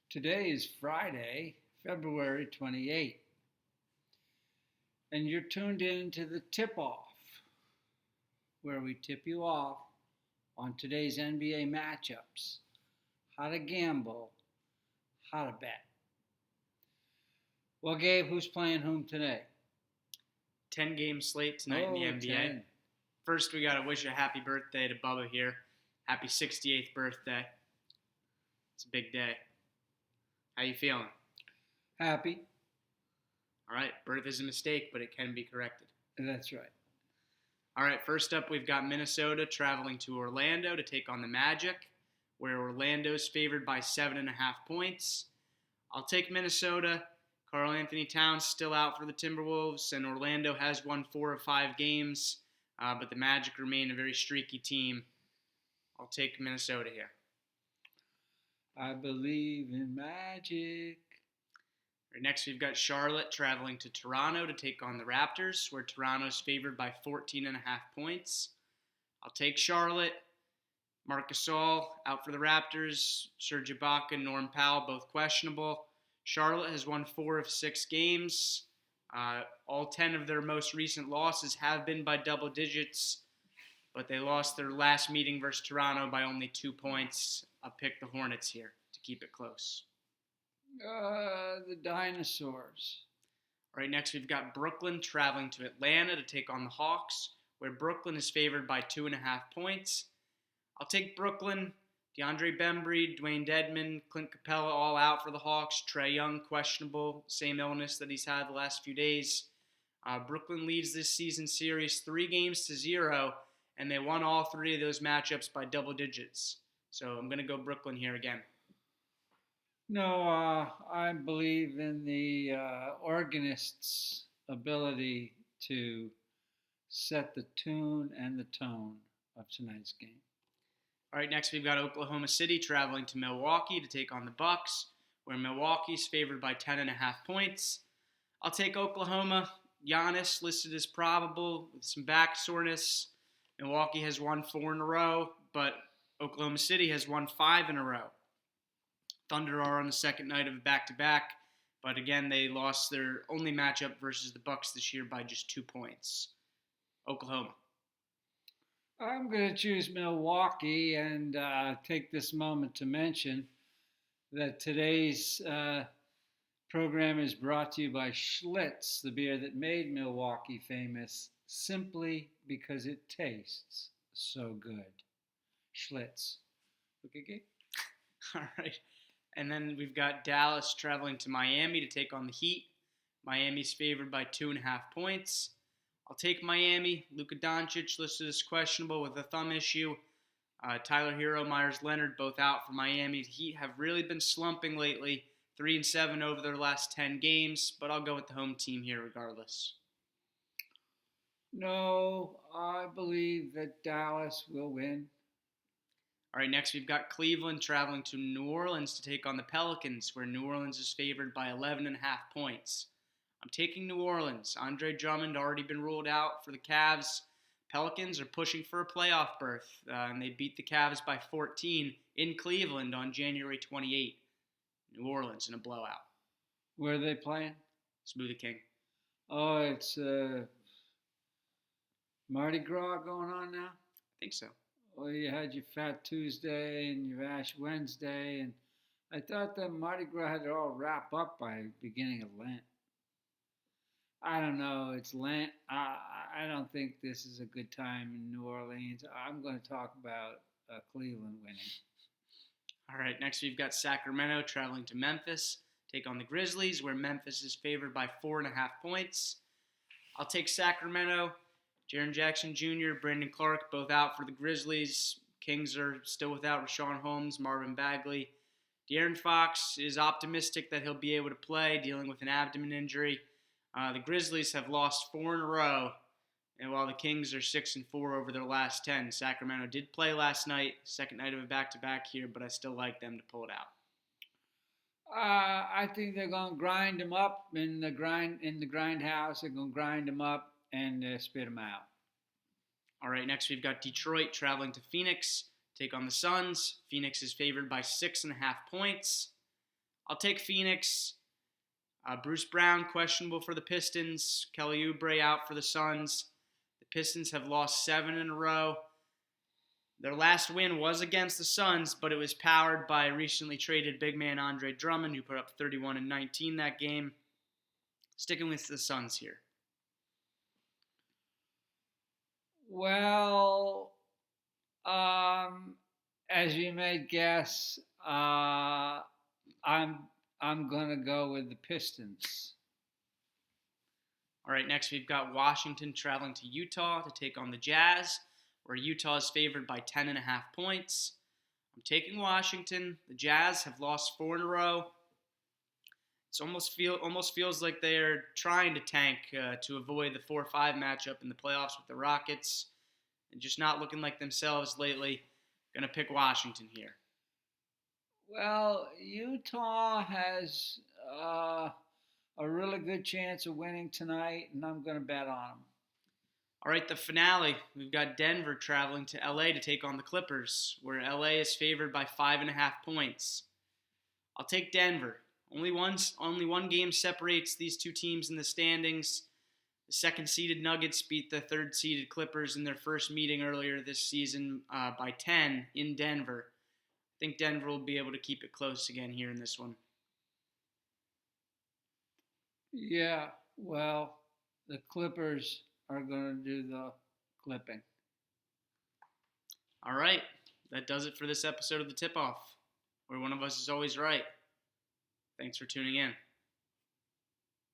Today is Friday, February 28th, and you're tuned in to the Tip-Off, where we tip you off on today's NBA matchups, how to gamble, how to bet. Well, Gabe, who's playing whom today? 10-game slate tonight in the NBA. 10. First, we got to wish a happy birthday to Bubba here. Happy 68th birthday. It's a big day. How you feeling? Happy. All right, birth is a mistake, but it can be corrected. That's right. All right, first up, we've got Minnesota traveling to Orlando to take on the Magic, where Orlando's favored by 7.5 points. I'll take Minnesota. Karl Anthony Towns still out for the Timberwolves, and Orlando has won 4 of 5 games, but the Magic remain a very streaky team. I'll take Minnesota here. I believe in magic. Right, next, we've got Charlotte traveling to Toronto to take on the Raptors, where Toronto's favored by 14.5 points. I'll take Charlotte. Marc Gasol out for the Raptors. Serge Ibaka, Norm Powell, both questionable. Charlotte has won 4 of 6 games. All 10 of their most recent losses have been by double digits, but they lost their last meeting versus Toronto by only 2 points. I'll pick the Hornets here to keep it close. The dinosaurs. All right, next we've got Brooklyn traveling to Atlanta to take on the Hawks, where Brooklyn is favored by 2.5 points. I'll take Brooklyn. DeAndre Bembry, Dwayne Dedmon, Clint Capella all out for the Hawks. Trae Young questionable, same illness that he's had the last few days. Brooklyn leads this season series 3-0, and they won all 3 of those matchups by double digits. So I'm going to go Brooklyn here again. No, I believe in the organist's ability to set the tune and the tone of tonight's game. All right, next we've got Oklahoma City traveling to Milwaukee to take on the Bucks, where Milwaukee's favored by 10.5 points. I'll take Oklahoma. Giannis listed as probable with some back soreness. Milwaukee has won 4 in a row, but Oklahoma City has won 5 in a row. Thunder are on the second night of a back-to-back, but again, they lost their only matchup versus the Bucks this year by just 2 points. Oklahoma. I'm going to choose Milwaukee and take this moment to mention that today's program is brought to you by Schlitz, the beer that made Milwaukee famous simply because it tastes so good. Schlitz. Okay. All right. And then we've got Dallas traveling to Miami to take on the Heat. Miami's favored by 2.5 points. I'll take Miami. Luka Doncic listed as questionable with a thumb issue. Tyler Hero, Myers Leonard, both out for Miami. The Heat have really been slumping lately. 3-7 over their last 10 games, but I'll go with the home team here regardless. No, I believe that Dallas will win. All right, next we've got Cleveland traveling to New Orleans to take on the Pelicans, where New Orleans is favored by 11.5 points. I'm taking New Orleans. Andre Drummond already been ruled out for the Cavs. Pelicans are pushing for a playoff berth, and they beat the Cavs by 14 in Cleveland on January 28. New Orleans in a blowout. Where are they playing? Smoothie King. Oh, it's Mardi Gras going on now? I think so. Well, you had your Fat Tuesday and your Ash Wednesday, and I thought that Mardi Gras had to all wrap up by beginning of Lent. I don't know. It's Lent. I don't think this is a good time in New Orleans. I'm going to talk about Cleveland winning. All right, next we've got Sacramento traveling to Memphis, take on the Grizzlies, where Memphis is favored by 4.5 points. I'll take Sacramento. Jaren Jackson Jr., Brandon Clark, both out for the Grizzlies. Kings are still without Rashawn Holmes, Marvin Bagley. De'Aaron Fox is optimistic that he'll be able to play, dealing with an abdomen injury. The Grizzlies have lost 4 in a row, and while the Kings are 6-4 over their last 10, Sacramento did play last night, second night of a back-to-back here, but I still like them to pull it out. I think they're going to grind them up in the grindhouse. They're going to grind them up and spit them out. All right, next we've got Detroit traveling to Phoenix, take on the Suns. Phoenix is favored by 6.5 points. I'll take Phoenix. Bruce Brown questionable for the Pistons. Kelly Oubre out for the Suns. The Pistons have lost 7 in a row. Their last win was against the Suns, but it was powered by recently traded big man Andre Drummond, who put up 31 and 19 that game. Sticking with the Suns here. Well, as you may guess, I'm gonna go with the Pistons. All right, next we've got Washington traveling to Utah to take on the Jazz, where Utah is favored by 10.5 points. I'm taking Washington. The Jazz have lost 4 in a row. It almost feels like they're trying to tank to avoid the 4-5 matchup in the playoffs with the Rockets, and just not looking like themselves lately. Going to pick Washington here. Well, Utah has a really good chance of winning tonight, and I'm going to bet on them. All right, the finale. We've got Denver traveling to LA to take on the Clippers, where LA is favored by 5.5 points. I'll take Denver. Only one game separates these two teams in the standings. The second-seeded Nuggets beat the third-seeded Clippers in their first meeting earlier this season by 10 in Denver. I think Denver will be able to keep it close again here in this one. Yeah, well, the Clippers are going to do the clipping. All right, that does it for this episode of the Tip-Off, where one of us is always right. Thanks for tuning in.